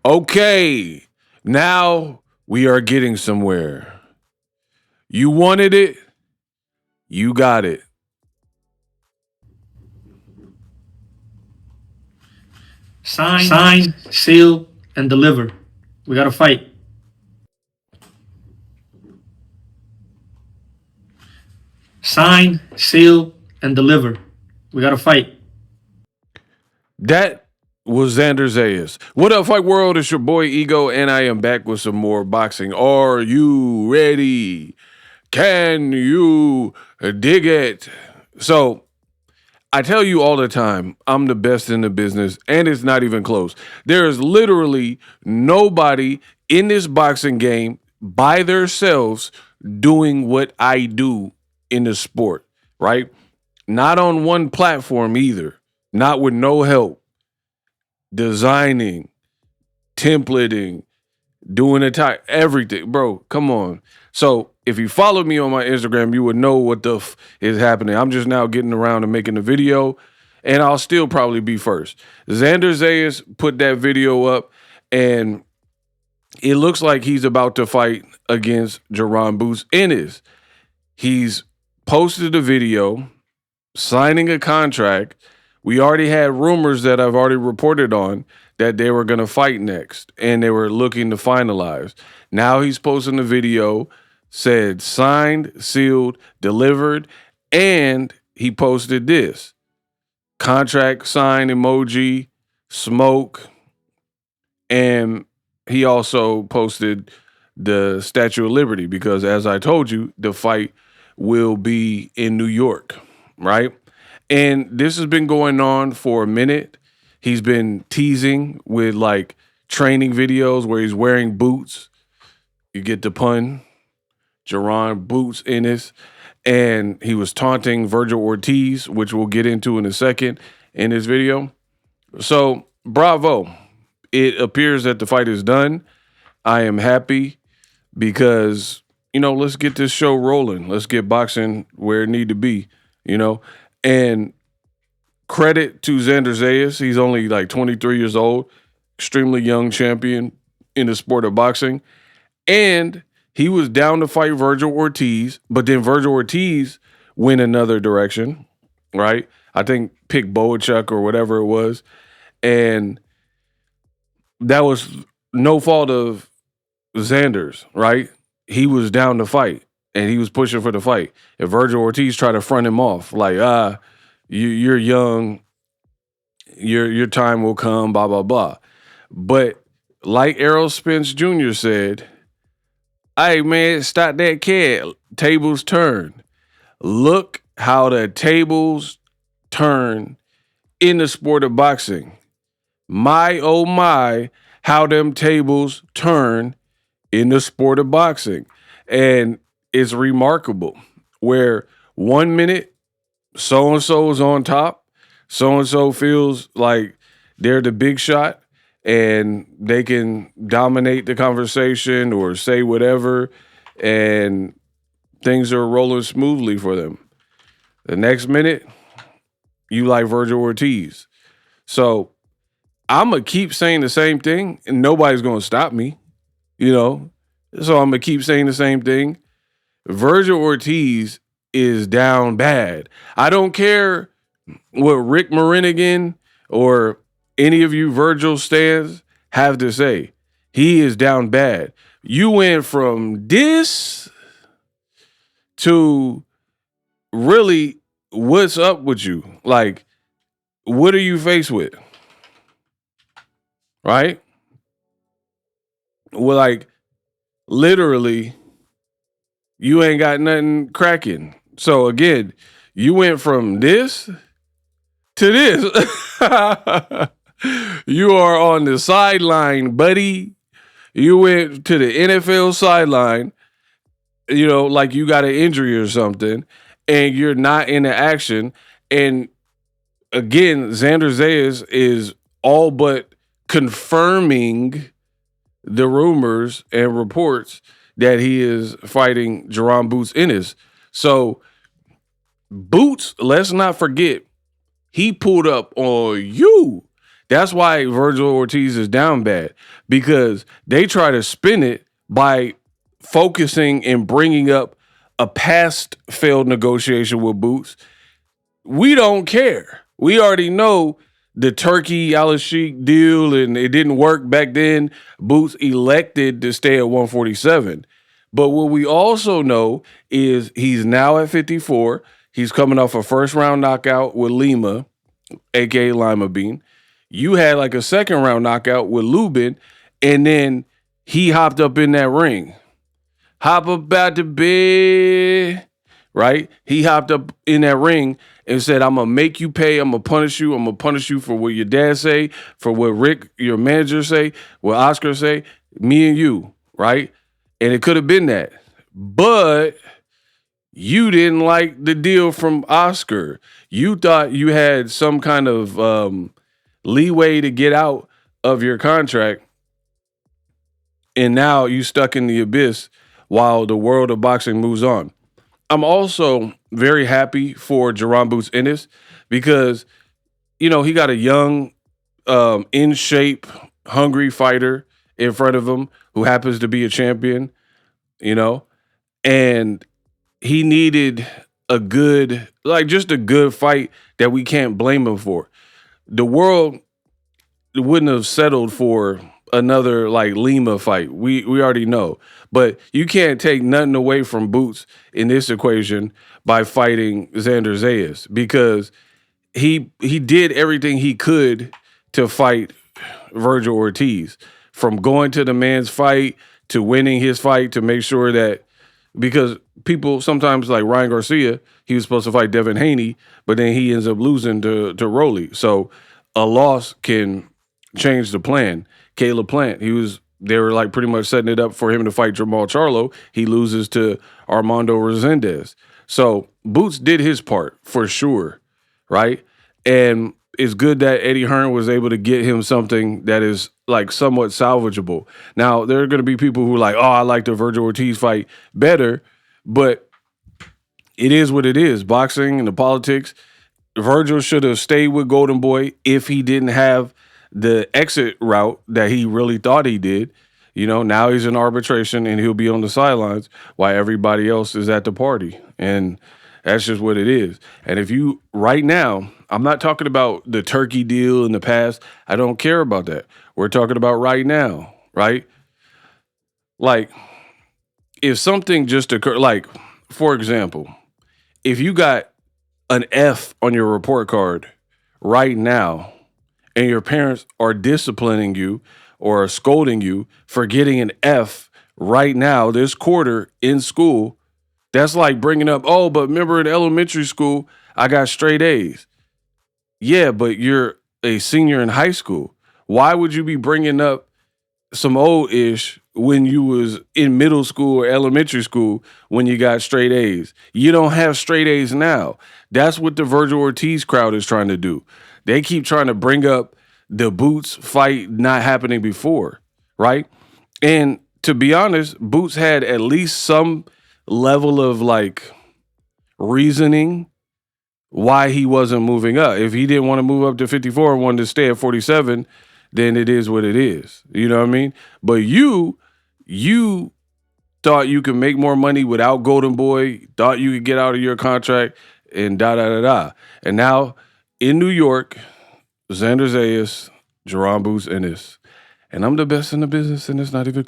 Okay, now we are getting somewhere. You wanted it, you got it. Sign, seal, and deliver. We gotta fight. Sign, seal, and deliver. We gotta fight. That was Xander Zayas. What up, Fight World? It's your boy Ego, and I am back with some more boxing. Are you ready? Can you dig it? So, I tell you all the time, I'm the best in the business, and it's not even close. There is literally nobody in this boxing game by themselves doing what I do in the sport, right? Not on one platform either, not with no help. Designing, templating, doing everything. Bro, come on. So if you followed me on my Instagram, you would know what the is happening. I'm just now getting around to making the video, and I'll still probably be first. Xander Zayas put that video up, and it looks like he's about to fight against Jaron Ennis. He's posted a video, signing a contract. We already had rumors that I've already reported on that they were going to fight next, and they were looking to finalize. Now he's posting a video, said signed, sealed, delivered, and he posted this contract sign emoji, smoke, and he also posted the Statue of Liberty because, as I told you, the fight will be in New York, right? And this has been going on for a minute. He's been teasing with like training videos where he's wearing boots. You get the pun. Jaron boots Ennis. And he was taunting Vergil Ortiz, which we'll get into in a second in this video. So, bravo. It appears that the fight is done. I am happy because, let's get this show rolling. Let's get boxing where it need to be, And credit to Xander Zayas. He's only like 23 years old, extremely young champion in the sport of boxing. And he was down to fight Vergil Ortiz, but then Vergil Ortiz went another direction, right? I think pick Boachuk or whatever it was. And that was no fault of Xander's, right? He was down to fight, and he was pushing for the fight. If Vergil Ortiz tried to front him off, like, you're young, your time will come, blah, blah, blah. But like Errol Spence Jr. said, hey, man, stop that cat. Tables turn. Look how the tables turn in the sport of boxing. My, oh my, how them tables turn in the sport of boxing. And it's remarkable where 1 minute so-and-so is on top, so-and-so feels like they're the big shot and they can dominate the conversation or say whatever, and things are rolling smoothly for them. The next minute, you like Vergil Ortiz. So I'm going to keep saying the same thing, and nobody's going to stop me, So I'm going to keep saying the same thing. Vergil Ortiz is down bad. I don't care what Rick Marinigan or any of you Vergil stands have to say. He is down bad. You went from this to really what's up with you? Like, what are you faced with? Right? Well, like, literally, you ain't got nothing cracking. So again, you went from this to this. You are on the sideline, buddy. You went to the NFL sideline, like you got an injury or something, and you're not in the action. And again, Xander Zayas is all but confirming the rumors and reports that he is fighting Jaron Boots Ennis. So Boots, let's not forget, he pulled up on you. That's why Vergil Ortiz is down bad, because they try to spin it by focusing and bringing up a past failed negotiation with Boots. We don't care. We already know the Turkey Al Sheikh deal, and it didn't work back then. Boots elected to stay at 147. But what we also know is he's now at 54. He's coming off a first round knockout with Lima, aka Lima Bean. You had like a second round knockout with Lubin, and then he hopped up in that ring. Hop up out the bed, right? He hopped up in that ring and said, I'm going to make you pay. I'm going to punish you. I'm going to punish you for what your dad say, for what Rick, your manager, say, what Oscar say, me and you, right? And it could have been that. But you didn't like the deal from Oscar. You thought you had some kind of leeway to get out of your contract, and now you stuck in the abyss while the world of boxing moves on. I'm also very happy for Jaron Boots Ennis because, you know, he got a young, in shape, hungry fighter in front of him who happens to be a champion, you know, and he needed a good, like just a good fight that we can't blame him for. The world wouldn't have settled for another like Lima fight. We already know. But you can't take nothing away from Boots in this equation by fighting Xander Zayas, because he did everything he could to fight Vergil Ortiz, from going to the man's fight to winning his fight, to make sure that, because people sometimes, like Ryan Garcia, he was supposed to fight Devin Haney, but then he ends up losing to Rolly. So a loss can change the plan. Caleb Plant, they were like pretty much setting it up for him to fight Jamal Charlo. He loses to Armando Resendez. So Boots did his part for sure, right? And it's good that Eddie Hearn was able to get him something that is like somewhat salvageable. Now, there are going to be people who are like, oh, I like the Vergil Ortiz fight better, but it is what it is. Boxing and the politics. Vergil should have stayed with Golden Boy if he didn't have the exit route that he really thought he did. You know, now he's in arbitration and he'll be on the sidelines while everybody else is at the party. And that's just what it is. And if you, right now, I'm not talking about the Turkey deal in the past. I don't care about that. We're talking about right now, right? Like, if something just occurred, like, for example, if you got an F on your report card right now, and your parents are disciplining you or scolding you for getting an F right now, this quarter in school, that's like bringing up, oh, but remember in elementary school, I got straight A's. Yeah, but you're a senior in high school. Why would you be bringing up some old-ish when you was in middle school or elementary school when you got straight A's? You don't have straight A's now. That's what the Vergil Ortiz crowd is trying to do. They keep trying to bring up the Boots fight not happening before, right? And to be honest, Boots had at least some level of like reasoning why he wasn't moving up. If he didn't want to move up to 54 and wanted to stay at 47, then it is what it is. You know what I mean? But you thought you could make more money without Golden Boy, thought you could get out of your contract, and da-da-da-da. And now in New York, Xander Zayas, Jaron Boots Ennis. And I'm the best in the business, and it's not even